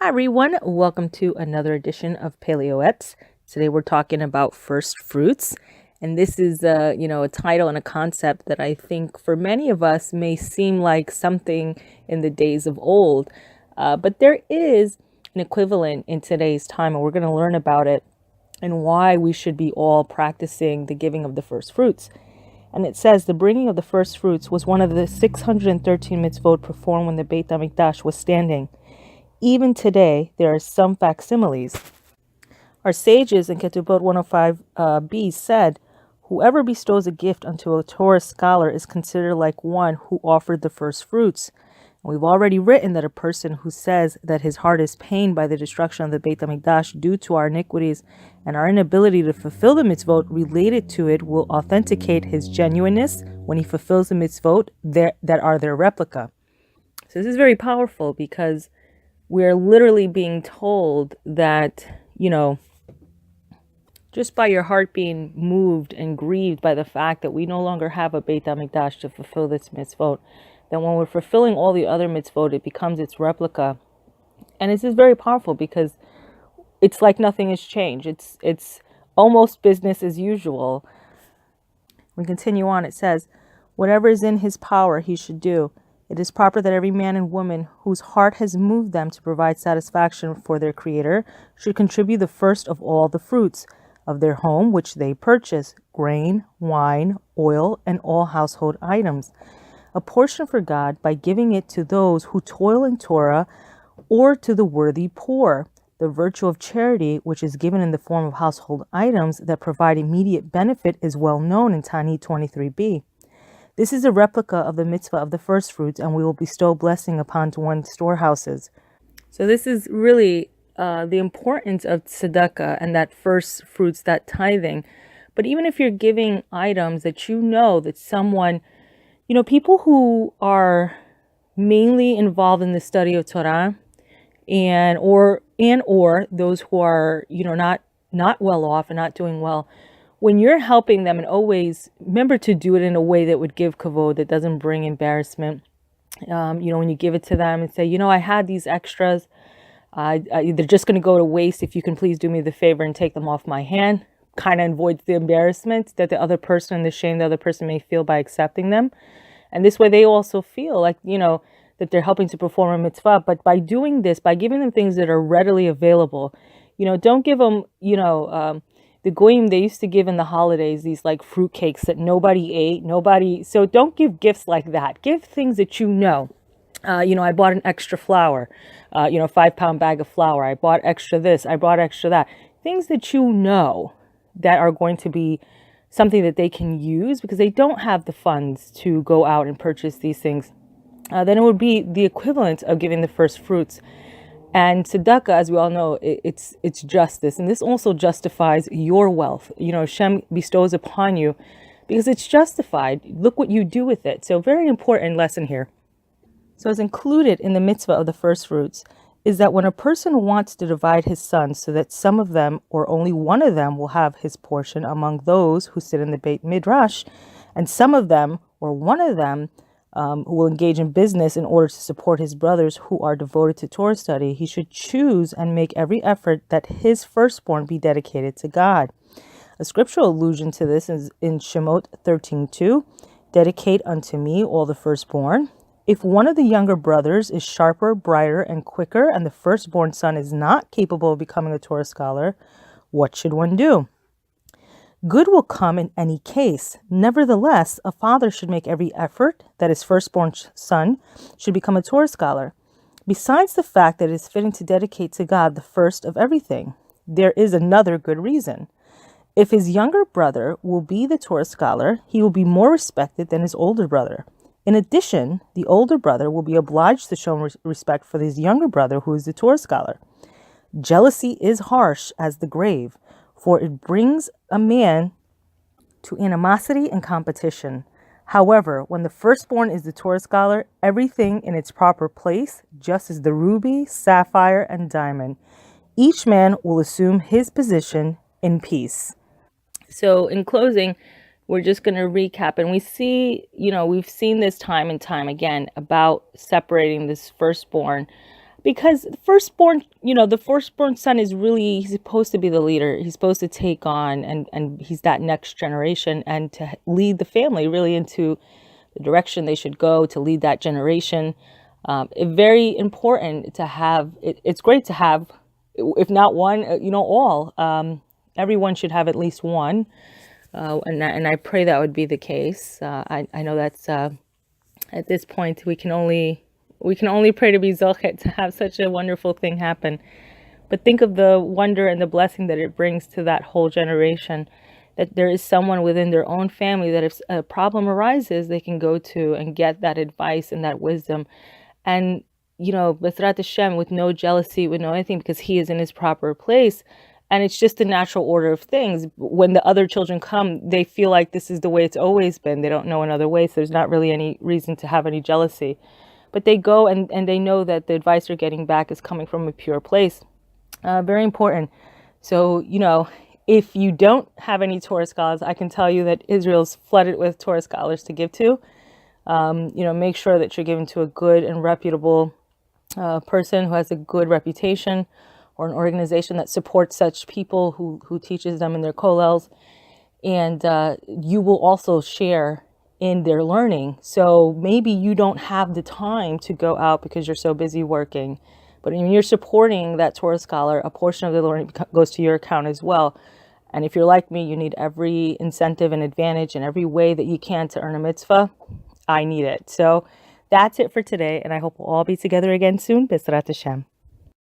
Hi everyone, welcome to another edition of Pele Yoetz. Today we're talking about first fruits, and this is a title and a concept that I think for many of us may seem like something in the days of old, but there is an equivalent in today's time, and we're going to learn about it and why we should be all practicing the giving of the first fruits. And it says the bringing of the first fruits was one of the 613 mitzvot performed when the Beit HaMikdash was standing. Even today, there are some facsimiles. Our sages in Ketubot 105b said, whoever bestows a gift unto a Torah scholar is considered like one who offered the first fruits. And we've already written that a person who says that his heart is pained by the destruction of the Beit HaMikdash due to our iniquities and our inability to fulfill the mitzvot related to it will authenticate his genuineness when he fulfills the mitzvot that are their replica. So this is very powerful because we're literally being told that, just by your heart being moved and grieved by the fact that we no longer have a Beit HaMikdash to fulfill this mitzvot, then when we're fulfilling all the other mitzvot, it becomes its replica. And this is very powerful because it's like nothing has changed. It's almost business as usual. We continue on. It says, whatever is in his power he should do. It is proper that every man and woman whose heart has moved them to provide satisfaction for their Creator should contribute the first of all the fruits of their home which they purchase, grain, wine, oil, and all household items, a portion for God by giving it to those who toil in Torah or to the worthy poor. The virtue of charity, which is given in the form of household items that provide immediate benefit, is well known in Tani 23b. This is a replica of the mitzvah of the first fruits, and we will bestow blessing upon one's storehouses. So this is really the importance of tzedakah and that first fruits, that tithing. But even if you're giving items that that someone, people who are mainly involved in the study of Torah or those who are, not well off and not doing well, when you're helping them, and always remember to do it in a way that would give kavod, that doesn't bring embarrassment. When you give it to them and say, I had these extras, they're just going to go to waste. If you can please do me the favor and take them off my hand, kind of avoids the embarrassment that the other person and the shame the other person may feel by accepting them. And this way they also feel like, that they're helping to perform a mitzvah. But by doing this, by giving them things that are readily available, don't give them, the goyim, they used to give in the holidays these like fruit cakes that nobody ate, so don't give gifts like that. Give things that I bought an extra flour, 5-pound bag of flour. I bought extra this, I bought extra that. Things that that are going to be something that they can use because they don't have the funds to go out and purchase these things. Then it would be the equivalent of giving the first fruits. And tzedakah, as we all know, it's justice. And this also justifies your wealth. Hashem bestows upon you because it's justified. Look what you do with it. So very important lesson here. So as included in the mitzvah of the first fruits is that when a person wants to divide his sons so that some of them or only one of them will have his portion among those who sit in the Beit Midrash, and some of them or one of them who will engage in business in order to support his brothers who are devoted to Torah study, he should choose and make every effort that his firstborn be dedicated to God. A scriptural allusion to this is in Shemot 13:2, dedicate unto me all the firstborn. If one of the younger brothers is sharper, brighter, and quicker, and the firstborn son is not capable of becoming a Torah scholar, what should one do? Good will come in any case. Nevertheless, a father should make every effort that his firstborn son should become a Torah scholar. Besides the fact that it is fitting to dedicate to God the first of everything, there is another good reason. If his younger brother will be the Torah scholar, he will be more respected than his older brother. In addition, the older brother will be obliged to show respect for his younger brother who is the Torah scholar. Jealousy is harsh as the grave, for it brings a man to animosity and competition. However, when the firstborn is the Torah scholar, everything in its proper place, just as the ruby, sapphire, and diamond, each man will assume his position in peace. So in closing, we're just going to recap, and we see, we've seen this time and time again about separating this firstborn Because the firstborn son is really, he's supposed to be the leader. He's supposed to take on, and he's that next generation, and to lead the family really into the direction they should go, to lead that generation. Very important to have, it's great to have, if not one, all. Everyone should have at least one. And I pray that would be the case. I know that's, at this point, we can only pray to be zochet, to have such a wonderful thing happen. But think of the wonder and the blessing that it brings to that whole generation, that there is someone within their own family that if a problem arises, they can go to and get that advice and that wisdom. And, bezrat HaShem, with no jealousy, with no anything, because he is in his proper place. And it's just the natural order of things. When the other children come, they feel like this is the way it's always been. They don't know another way, so there's not really any reason to have any jealousy. But they go and they know that the advice they're getting back is coming from a pure place. Very important. So, if you don't have any Torah scholars, I can tell you that Israel's flooded with Torah scholars to give to. Make sure that you're given to a good and reputable person who has a good reputation, or an organization that supports such people who teaches them in their kollels. And you will also share in their learning. So maybe you don't have the time to go out because you're so busy working. But when you're supporting that Torah scholar, a portion of the learning goes to your account as well. And if you're like me, you need every incentive and advantage and every way that you can to earn a mitzvah. I need it. So that's it for today. And I hope we'll all be together again soon. Bezrat HaShem.